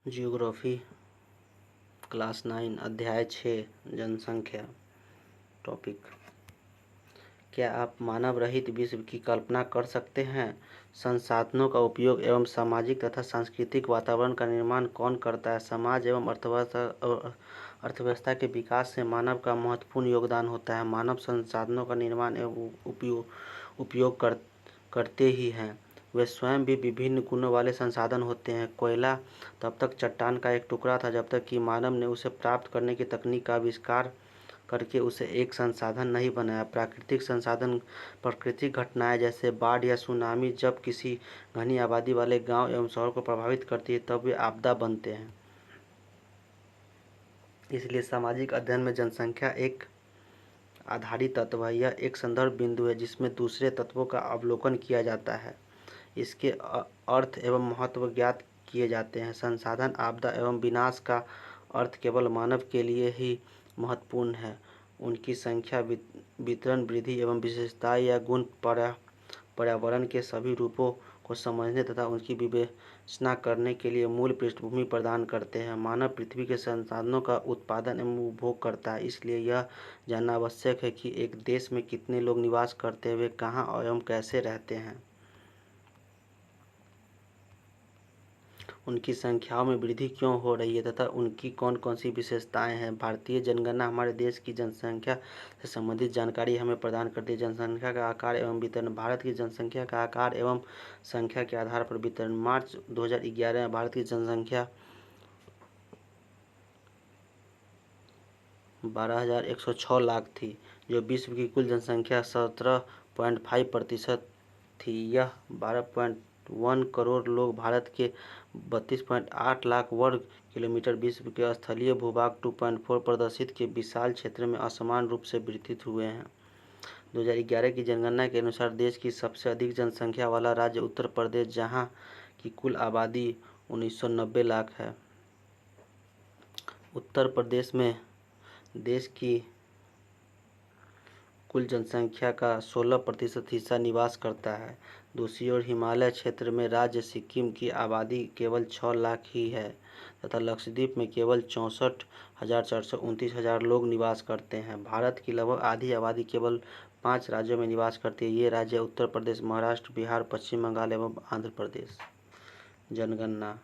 Geography class 9 अध्याय 6 जनसंख्या। Topic: क्या आप मानव रहित विश्व की कल्पना कर सकते हैं? संसाधनों का उपयोग एवं सामाजिक तथा सांस्कृतिक वातावरण का निर्माण कौन करता है? समाज एवं अर्थव्यवस्था के विकास से मानव का महत्वपूर्ण योगदान होता है। मानव संसाधनों का निर्माण एवं उपयोग करते ही हैं। वे स्वयं भी विभिन्न गुणों वाले संसाधन होते हैं। कोयला तब तक चट्टान का एक टुकड़ा था जब तक कि मानव ने उसे प्राप्त करने की तकनीक का आविष्कार करके उसे एक संसाधन नहीं बनाया। प्राकृतिक संसाधन प्राकृतिक घटनाएं जैसे बाढ़ या सुनामी जब किसी घनी आबादी वाले गांव एवं शहर को प्रभावित करती है तब वे आपदा बनते हैं। इसलिए सामाजिक अध्ययन में जनसंख्या एक आधारी तत्व है। यह एक संदर्भ बिंदु है जिसमें दूसरे तत्वों का अवलोकन किया जाता है, इसके अर्थ एवं महत्व ज्ञात किए जाते हैं। संसाधन आपदा एवं विनाश का अर्थ केवल मानव के लिए ही महत्वपूर्ण है। उनकी संख्या, वितरण, वृद्धि एवं विशेषताएं या गुण पर्यावरण के सभी रूपों को समझने तथा उनकी विवेचना करने के लिए मूल पृष्ठभूमि प्रदान करते हैं। मानव पृथ्वी के संसाधनों का उत्पादन एवं उपभोग करता है, इसलिए यह जानना आवश्यक है कि एक देश में कितने लोग निवास करते हैं, वे कहाँ एवं कैसे रहते हैं, उनकी संख्याओं में वृद्धि क्यों हो रही है तथा उनकी कौन कौन सी विशेषताएं हैं। भारतीय जनगणना हमारे देश की जनसंख्या से संबंधित जानकारी हमें प्रदान करती है। जनसंख्या का आकार एवं वितरण। भारत की जनसंख्या का आकार एवं संख्या के आधार पर वितरण। मार्च 2011 में भारत की जनसंख्या 12,106 लाख थी, जो विश्व की कुल जनसंख्या 17.5% थी। यह 12.1 करोड़ लोग भारत के 32.8 लाख वर्ग किलोमीटर विश्व के स्थलीय भूभाग 2.4 प्रदर्शित के विशाल क्षेत्र में असमान रूप से वितरित हुए हैं। 2011 की जनगणना के अनुसार देश की सबसे अधिक जनसंख्या वाला राज्य उत्तर प्रदेश, जहां की कुल आबादी 1990 लाख है। उत्तर प्रदेश में देश की कुल जनसंख्या का 16% हिस्सा निवास करता है। दूसरी ओर हिमालय क्षेत्र में राज्य सिक्किम की आबादी केवल 6 लाख ही है तथा लक्षद्वीप में केवल 64,429 लोग निवास करते हैं। भारत की लगभग आधी आबादी केवल 5 राज्यों में निवास करती है। ये राज्य उत्तर प्रदेश, महाराष्ट्र, बिहार, पश्चिम बंगाल एवं आंध्र प्रदेश। जनगणना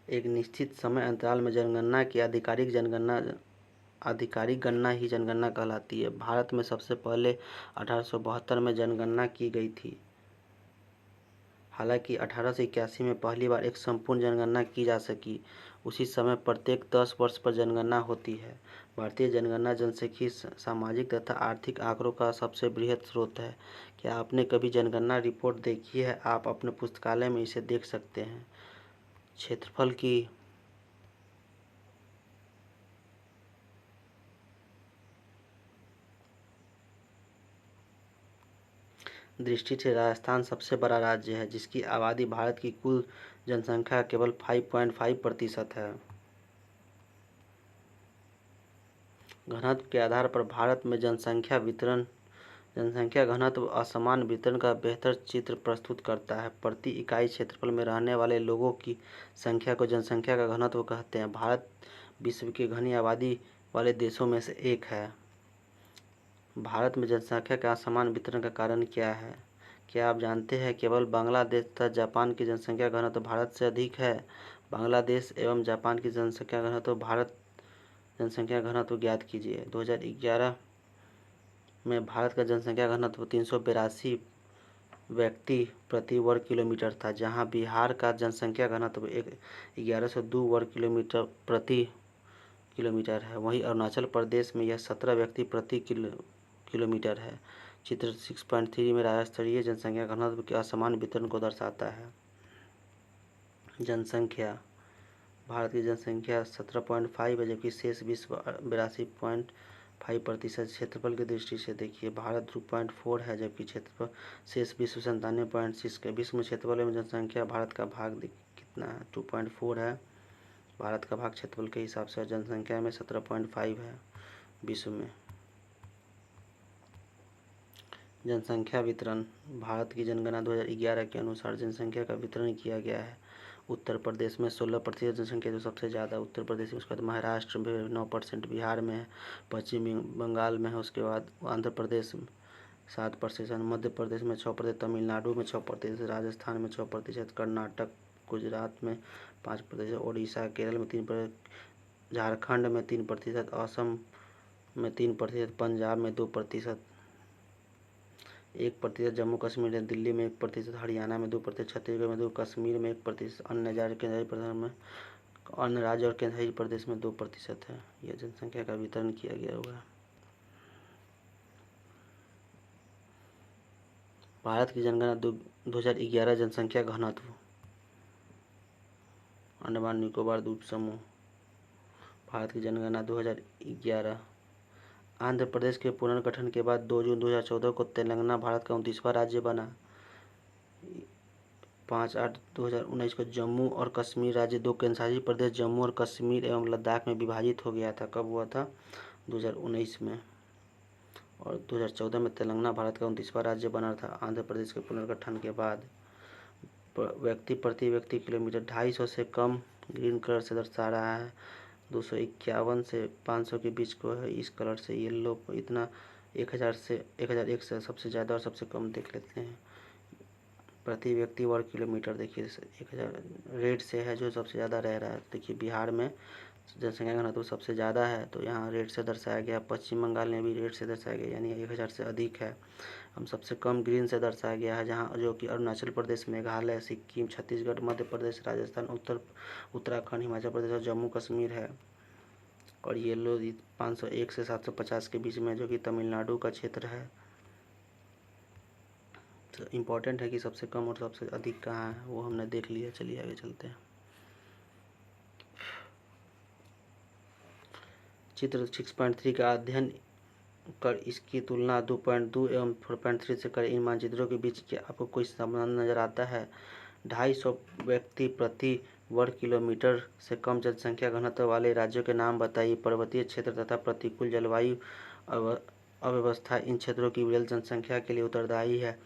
एक निश्चित समय अंतराल में जनगणना की आधिकारिक गणना ही जनगणना कहलाती है। भारत में सबसे पहले 1872 में जनगणना की गई थी। हालांकि 1881 में पहली बार एक संपूर्ण जनगणना की जा सकी। उसी समय प्रत्येक 10 वर्ष पर जनगणना होती है। भारतीय जनगणना जनसांख्यिकी, सामाजिक तथा आर्थिक आंकड़ों का सबसे बृहद स्रोत है। क्या आपने कभी जनगणना रिपोर्ट देखी है? आप अपने पुस्तकालय में इसे देख सकते हैं। क्षेत्रफल की दृष्टि से राजस्थान सबसे बड़ा राज्य है, जिसकी आबादी भारत की कुल जनसंख्या केवल 5.5% है। घनत्व के आधार पर भारत में जनसंख्या घनत्व असमान वितरण का बेहतर चित्र प्रस्तुत करता है। प्रति इकाई क्षेत्रफल में रहने वाले लोगों की संख्या को जनसंख्या का घनत्व कहते हैं। भारत विश्व के घनी आबादी वाले देशों में से एक है। भारत में जनसंख्या के असमान वितरण का कारण क्या है? क्या आप जानते हैं केवल बांग्लादेश तथा जापान की जनसंख्या घनत्व भारत से अधिक है? बांग्लादेश एवं जापान की जनसंख्या घनत्व ज्ञात कीजिए। 2011 में भारत का जनसंख्या घनत्व 382 व्यक्ति प्रति वर्ग किलोमीटर था, जहां बिहार का जनसंख्या घनत्व 1102 वर्ग किलोमीटर प्रति किलोमीटर है। वहीं अरुणाचल प्रदेश में यह 17 व्यक्ति प्रति किलोमीटर है। चित्र 6.3 में राज्य स्तरीय जनसंख्या घनत्व के असमान वितरण को दर्शाता है। जनसंख्या भारत की जनसंख्या 17.5 है, जबकि शेष विश्व 82.5%। क्षेत्रफल की दृष्टि से देखिए, भारत 2.4 है, जबकि क्षेत्रफल शेष विश्व 97.6 है। विश्व में क्षेत्रफल एवं जनसंख्या भारत का भाग कितना है? 2.4 है भारत का भाग क्षेत्रफल के हिसाब से, और जनसंख्या में 17.5 है विश्व में। जनसंख्या वितरण। भारत की जनगणना 2011 के अनुसार जनसंख्या का वितरण किया गया है। उत्तर प्रदेश में 16% जनसंख्या, जो सबसे ज़्यादा उत्तर प्रदेश में, उसके बाद महाराष्ट्र में 9%, बिहार में है, पश्चिमी बंगाल में है, उसके बाद आंध्र प्रदेश 7%, मध्य प्रदेश में 6%, तमिलनाडु में 6%, राजस्थान में 6%, कर्नाटक गुजरात में 5%, उड़ीसा केरल में 3%, झारखंड में 3%, असम में 3%, पंजाब में 2%, 1%, जम्मू कश्मीर में, दिल्ली में 1%, हरियाणा में 2%, छत्तीसगढ़ में 2%, कश्मीर में 1%, अन्य राज्य और केंद्रीय प्रदेश में 2% है। यह जनसंख्या का वितरण किया गया हुआ है। भारत की जनगणना 2011 जनसंख्या घनत्व। अंडमान निकोबार द्वीप समूह। भारत की जनगणना 2011। आंध्र प्रदेश के पुनर्गठन के बाद 2 जून 2014 को तेलंगाना भारत का 29वां राज्य बना। 5/8/2019 को जम्मू और कश्मीर राज्य 2 केंद्रशासित प्रदेश जम्मू और कश्मीर एवं लद्दाख में विभाजित हो गया था। कब हुआ था? 2019 में। और 2014 में तेलंगाना भारत का 29वां राज्य बना था। आंध्र प्रदेश के पुनर्गठन के बाद व्यक्ति प्रति व्यक्ति किलोमीटर 250 से कम ग्रीन कलर से दर्शा रहा है। 251 से 500 के बीच को है इस कलर से। येलो इतना 1001 से सबसे ज़्यादा और सबसे कम देख लेते हैं। प्रति व्यक्ति वर्ग किलोमीटर देखिए 1000 रेड से है जो सबसे ज़्यादा रह रहा है। देखिए बिहार में जनसंख्या घनत्व सबसे ज़्यादा है तो यहाँ रेड से दर्शाया गया। पश्चिम बंगाल में भी रेड से दर्शाया गया यानी 1000 से अधिक है। हम सबसे कम ग्रीन से दर्शाया गया है जहाँ जो कि अरुणाचल प्रदेश, मेघालय, सिक्किम, छत्तीसगढ़, मध्य प्रदेश, राजस्थान, उत्तराखंड, हिमाचल प्रदेश और जम्मू कश्मीर है। और येलो 501 से 750 के बीच में जो कि तमिलनाडु का क्षेत्र है। तो इम्पोर्टेंट है कि सबसे कम और सबसे अधिक कहाँ है वो हमने देख लिया। चलिए आगे चलते हैं। चित्र 6.3 का अध्ययन कर इसकी तुलना 2.2 एवं 4.3 से करें। इन मानचित्रों के बीच क्या आपको कोई संबंध नजर आता है? 250 व्यक्ति प्रति वर्ग किलोमीटर से कम जनसंख्या घनत्व वाले राज्यों के नाम बताइए। पर्वतीय क्षेत्र तथा प्रतिकूल जलवायु अव्यवस्था इन क्षेत्रों की विरल जनसंख्या के लिए उत्तरदायी है।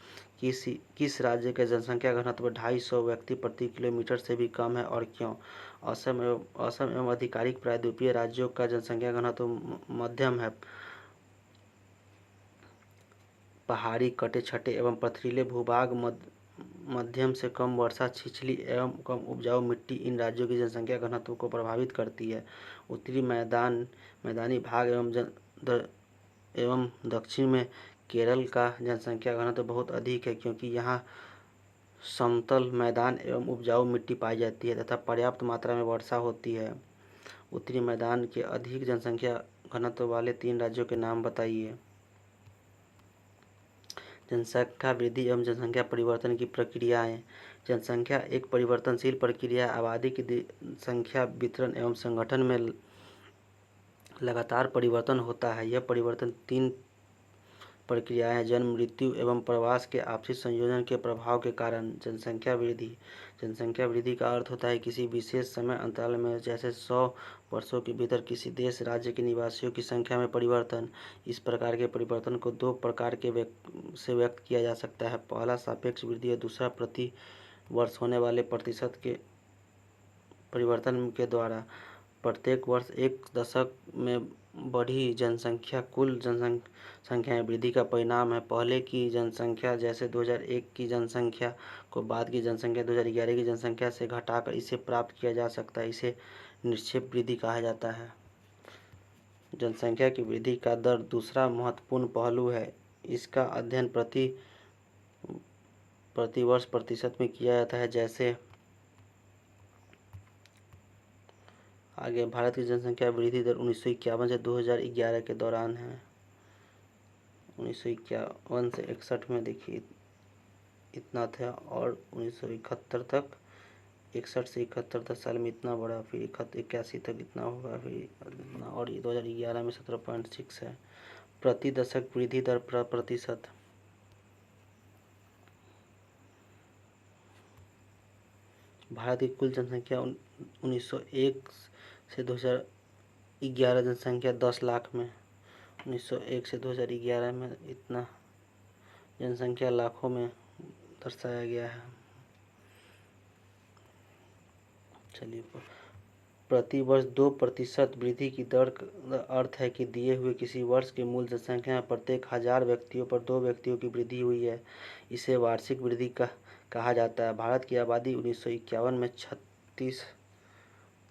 किस राज्य का जनसंख्या घनत्व 250 व्यक्ति प्रति किलोमीटर से भी कम है और क्यों? असम एवं आधिकारिक प्रायद्वीपीय राज्यों का जनसंख्या घनत्व मध्यम है। पहाड़ी, कटे छठे एवं पथरीले भूभाग, मध्यम से कम वर्षा, छिछली एवं कम उपजाऊ मिट्टी इन राज्यों की जनसंख्या घनत्व को प्रभावित करती है। उत्तरी मैदानी भाग एवं दक्षिण में केरल का जनसंख्या घनत्व बहुत अधिक है क्योंकि यहाँ समतल मैदान एवं उपजाऊ मिट्टी पाई जाती है तथा पर्याप्त मात्रा में वर्षा होती है। उत्तरी मैदान के अधिक जनसंख्या घनत्व वाले 3 राज्यों के नाम बताइए। जनसंख्या वृद्धि एवं जनसंख्या परिवर्तन की प्रक्रियाएं। जनसंख्या एक परिवर्तनशील प्रक्रिया है। आबादी की संख्या, वितरण एवं संगठन में लगातार परिवर्तन होता है। यह परिवर्तन 3 प्रक्रियाएं जन्म, मृत्यु एवं प्रवास के आपसी संयोजन के प्रभाव के कारण। जनसंख्या वृद्धि। जनसंख्या वृद्धि का अर्थ होता है किसी विशेष समय अंतराल में जैसे 100 वर्षों के भीतर किसी देश राज्य के निवासियों की संख्या में परिवर्तन। इस प्रकार के परिवर्तन को 2 प्रकार से व्यक्त किया जा सकता है। पहला सापेक्ष वृद्धि और दूसरा प्रति वर्ष होने वाले प्रतिशत के परिवर्तन के द्वारा। प्रत्येक वर्ष 1 दशक में बढ़ी जनसंख्या कुल जनसंख्या में वृद्धि का परिणाम है। पहले की जनसंख्या जैसे 2001 की जनसंख्या को बाद की जनसंख्या 2011 की जनसंख्या से घटाकर इसे प्राप्त किया जा सकता है। इसे निक्षेप वृद्धि कहा जाता है। जनसंख्या की वृद्धि का दर दूसरा महत्वपूर्ण पहलू है। इसका अध्ययन प्रति वर्ष प्रतिशत में किया जाता है। जैसे आगे भारत की जनसंख्या वृद्धि दर 1951 से 2011 के दौरान है। 1951 से 61 में देखिए इतना था और 1971 तक 61 से 71 10 साल में इतना बढ़ा, फिर 81 तक इतना होगा, फिर इतना, और 2011 में 17.6 है। प्रति दशक वृद्धि दर प्रतिशत। भारत की कुल जनसंख्या 1901 से 2011 जनसंख्या 10 लाख में। 1901 से 2011 में इतना जनसंख्या लाखों में दर्शाया गया है। चलिए, प्रति वर्ष 2% वृद्धि की दर का अर्थ है कि दिए हुए किसी वर्ष की मूल जनसंख्या में प्रत्येक 1000 व्यक्तियों पर 2 व्यक्तियों की वृद्धि हुई है। इसे वार्षिक वृद्धि कहा जाता है। भारत की आबादी 1951 में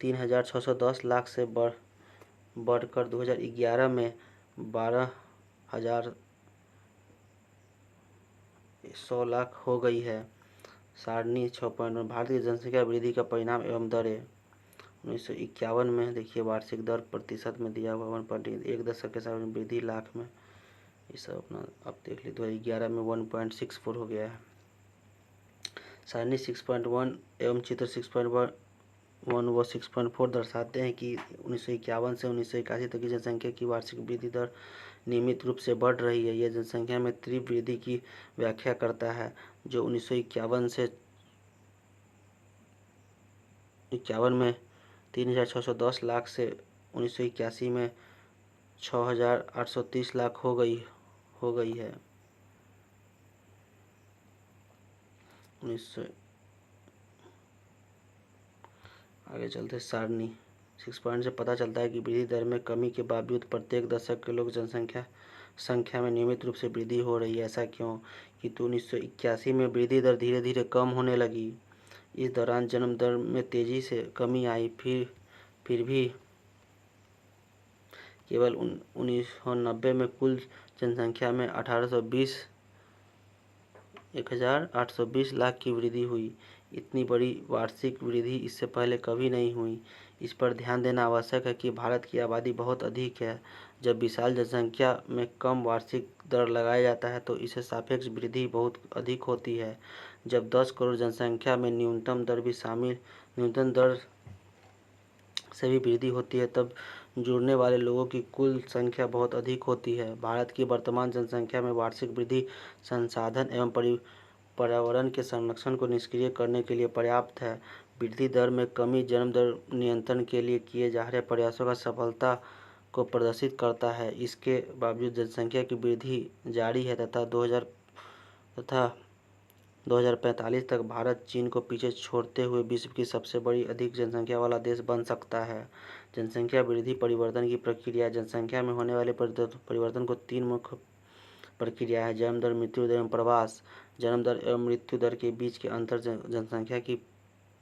3,610 लाख से बढ़कर 2011 में 12,100 लाख हो गई है। सारणी 6.1 भारत की जनसंख्या वृद्धि का परिणाम एवं दरें। 1951 में देखिए वार्षिक दर प्रतिशत में दिया हुआ 1.1, एक दशक के साथ वृद्धि लाख में, ये सब अपना आप देख लीजिए। 2011 में 1.64 हो गया है। सारणी 6.1 एवं चित्र 6.1 व 6.4 दर्शाते हैं कि 1951 से 1981 तक की जनसंख्या की वार्षिक वृद्धि दर नियमित रूप से बढ़ रही है। यह जनसंख्या में तीव्र वृद्धि की व्याख्या करता है, जो 1951 में 3,610 लाख से 1981 में 6,830 लाख हो गई है। 1900 आगे चलते सारणी 6 से पता चलता है कि वृद्धि दर में कमी के बावजूद प्रत्येक दशक के लोग संख्या में नियमित रूप से वृद्धि हो रही है। ऐसा क्यों? कि 1981 में वृद्धि दर धीरे धीरे कम होने लगी। इस दौरान जन्म दर में तेजी से कमी आई। फिर भी केवल 1990 में कुल जनसंख्या में 1,820 लाख की वृद्धि हुई। इतनी बड़ी वार्षिक वृद्धि इससे पहले कभी नहीं हुई। इस पर ध्यान देना आवश्यक है कि भारत की आबादी बहुत अधिक है। जब विशाल जनसंख्या में कम वार्षिक दर लगाया जाता है तो इससे सापेक्ष वृद्धि बहुत अधिक होती है। जब 10 करोड़ जनसंख्या में न्यूनतम दर से भी वृद्धि होती है, तब जुड़ने वाले लोगों की कुल संख्या बहुत अधिक होती है। भारत की वर्तमान जनसंख्या में वार्षिक वृद्धि संसाधन एवं पर्यावरण के संरक्षण को निष्क्रिय करने के लिए पर्याप्त है। वृद्धि दर में कमी जन्म दर नियंत्रण के लिए किए जा रहे प्रयासों का सफलता को प्रदर्शित करता है। इसके बावजूद जनसंख्या की वृद्धि जारी है तथा 2045 तक भारत चीन को पीछे छोड़ते हुए विश्व की सबसे बड़ी अधिक जनसंख्या वाला देश बन सकता है। जनसंख्या वृद्धि परिवर्तन की प्रक्रिया। जनसंख्या में होने वाले परिवर्तन को 3 मुख्य प्रक्रिया है: जन्म दर, मृत्यु दर एवं प्रवास। जन्म दर एवं मृत्यु दर के बीच के अंतर जनसंख्या की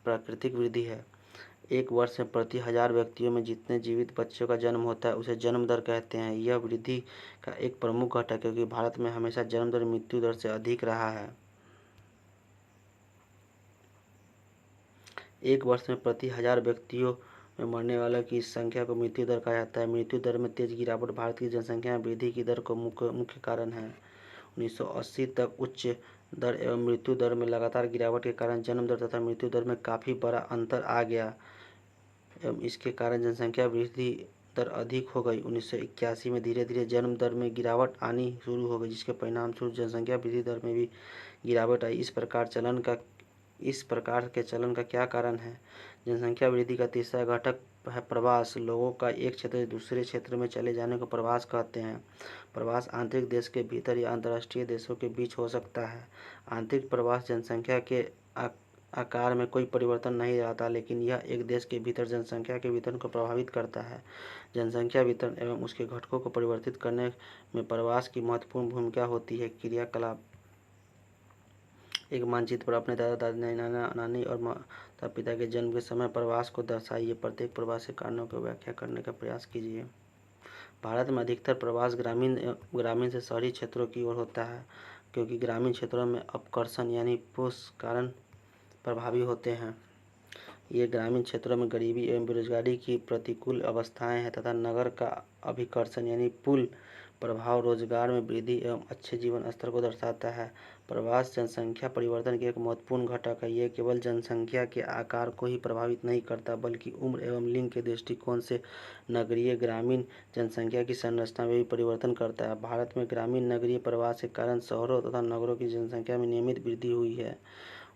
प्राकृतिक वृद्धि है। एक वर्ष में प्रति 1000 व्यक्तियों में जितने जीवित बच्चों का जन्म होता है उसे जन्म दर कहते हैं। यह वृद्धि का एक प्रमुख घटक है क्योंकि भारत में हमेशा जन्म दर मृत्यु दर से अधिक रहा है। एक वर्ष में प्रति 1000 व्यक्तियों में मरने वालों की संख्या को मृत्यु दर कहा जाता है। मृत्यु दर में तेज गिरावट भारत की जनसंख्या में वृद्धि की दर को मुख्य कारण है। 1980 तक उच्च दर एवं मृत्यु दर में लगातार गिरावट के कारण जन्म दर तथा मृत्यु दर में काफ़ी बड़ा अंतर आ गया एवं इसके कारण जनसंख्या वृद्धि दर अधिक हो गई। 1981 में धीरे धीरे जन्म दर में गिरावट आनी शुरू हो गई, जिसके परिणाम स्वरूप जनसंख्या वृद्धि दर में भी गिरावट आई। इस प्रकार के चलन का क्या कारण है? जनसंख्या वृद्धि का तीसरा घटक है प्रवास। लोगों का एक क्षेत्र से दूसरे क्षेत्र में चले जाने को प्रवास कहते हैं। प्रवास आंतरिक देश के भीतर या अंतर्राष्ट्रीय देशों के बीच हो सकता है। आंतरिक प्रवास जनसंख्या के आकार में कोई परिवर्तन नहीं लाता, लेकिन यह एक देश के भीतर जनसंख्या के वितरण को प्रभावित करता है। जनसंख्या वितरण एवं उसके घटकों को परिवर्तित करने में प्रवास की महत्वपूर्ण भूमिका होती है। क्रियाकलाप: एक मानचित्र पर अपने दादा दादी, नाना नानी और माता पिता के जन्म के समय प्रवास को दर्शाइए। प्रत्येक प्रवास के कारणों को व्याख्या करने का प्रयास कीजिए। भारत में अधिकतर प्रवास ग्रामीण से शहरी क्षेत्रों की ओर होता है, क्योंकि ग्रामीण क्षेत्रों में अपकर्षण यानी पुश कारण प्रभावी होते हैं। ये ग्रामीण क्षेत्रों में गरीबी एवं बेरोजगारी की प्रतिकूल अवस्थाएं हैं तथा नगर का अभिकर्षण यानी पुल प्रभाव रोजगार में वृद्धि एवं अच्छे जीवन स्तर को दर्शाता है। प्रवास जनसंख्या परिवर्तन के एक महत्वपूर्ण घटक है। यह केवल जनसंख्या के आकार को ही प्रभावित नहीं करता, बल्कि उम्र एवं लिंग के दृष्टिकोण से नगरीय ग्रामीण जनसंख्या की संरचना में भी परिवर्तन करता है। भारत में ग्रामीण नगरीय प्रवास के कारण शहरों तथा नगरों की जनसंख्या में नियमित वृद्धि हुई है।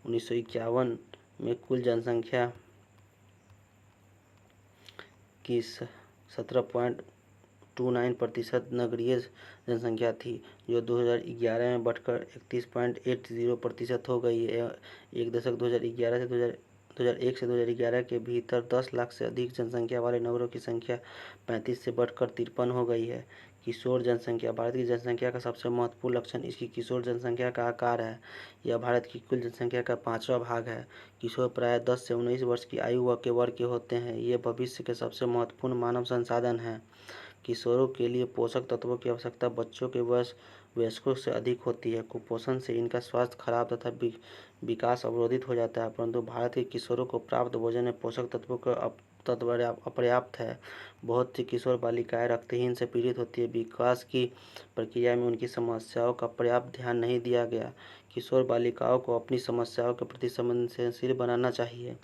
1951 में कुल जनसंख्या की 17.5 29% नगरीय जनसंख्या थी, जो 2011 में बढ़कर 31.80% हो गई है। एक दशक 2001 से 2011 के भीतर 10 लाख से अधिक जनसंख्या वाले नगरों की संख्या 35 से बढ़कर 53 हो गई है। किशोर जनसंख्या भारत की जनसंख्या का सबसे महत्वपूर्ण लक्षण इसकी किशोर जनसंख्या का आकार है। यह भारत की कुल जनसंख्या का 5वां भाग है। किशोर प्रायः 10 से 19 वर्ष की आयु के वर्ग के होते हैं। ये भविष्य के सबसे महत्वपूर्ण मानव संसाधन हैं। किशोरों के लिए पोषक तत्वों की आवश्यकता बच्चों के वयस्कों से अधिक होती है। कुपोषण से इनका स्वास्थ्य खराब तथा विकास अवरोधित हो जाता है, परंतु भारत के किशोरों को प्राप्त भोजन में पोषक तत्वों का तत्व अपर्याप्त है। बहुत सी किशोर बालिकाएं रक्तहीन से पीड़ित होती है। विकास की प्रक्रिया में उनकी समस्याओं का पर्याप्त ध्यान नहीं दिया गया। किशोर बालिकाओं को अपनी समस्याओं के प्रति संवेदनशील बनाना चाहिए।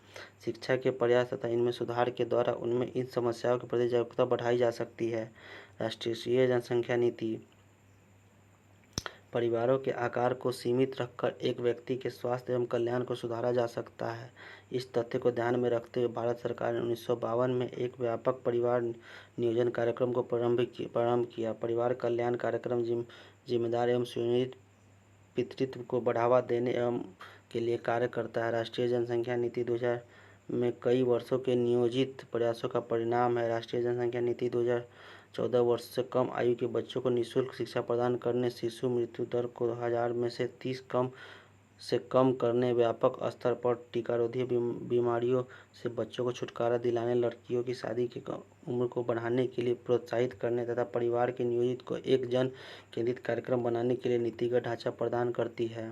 शिक्षा के प्रयास तथा इनमें सुधार के द्वारा उनमें इन समस्याओं के प्रति जागरूकता बढ़ाई जा सकती है। राष्ट्रीय जनसंख्या नीति परिवारों के आकार को सीमित रखकर एक व्यक्ति के स्वास्थ्य एवं कल्याण को सुधारा जा सकता है। इस तथ्य को ध्यान में रखते हुए भारत सरकार ने 1952 में एक व्यापक परिवार नियोजन कार्यक्रम को प्रारंभ किया। परिवार कल्याण कार्यक्रम जिम्मेदार एवं सुनियोजित पितृत्व को बढ़ावा देने एवं के लिए कार्य करता है। राष्ट्रीय जनसंख्या नीति 2000 में कई वर्षों के नियोजित प्रयासों का परिणाम है। राष्ट्रीय जनसंख्या नीति 2014 वर्ष से कम आयु के बच्चों को निःशुल्क शिक्षा प्रदान करने, शिशु मृत्यु दर को 1000 में से 30 से कम करने, व्यापक स्तर पर टीकारोधी बीमारियों से बच्चों को छुटकारा दिलाने, लड़कियों की शादी की उम्र को बढ़ाने के लिए प्रोत्साहित करने तथा परिवार के नियोजित को एक जन केंद्रित कार्यक्रम बनाने के लिए नीतिगत ढांचा प्रदान करती है।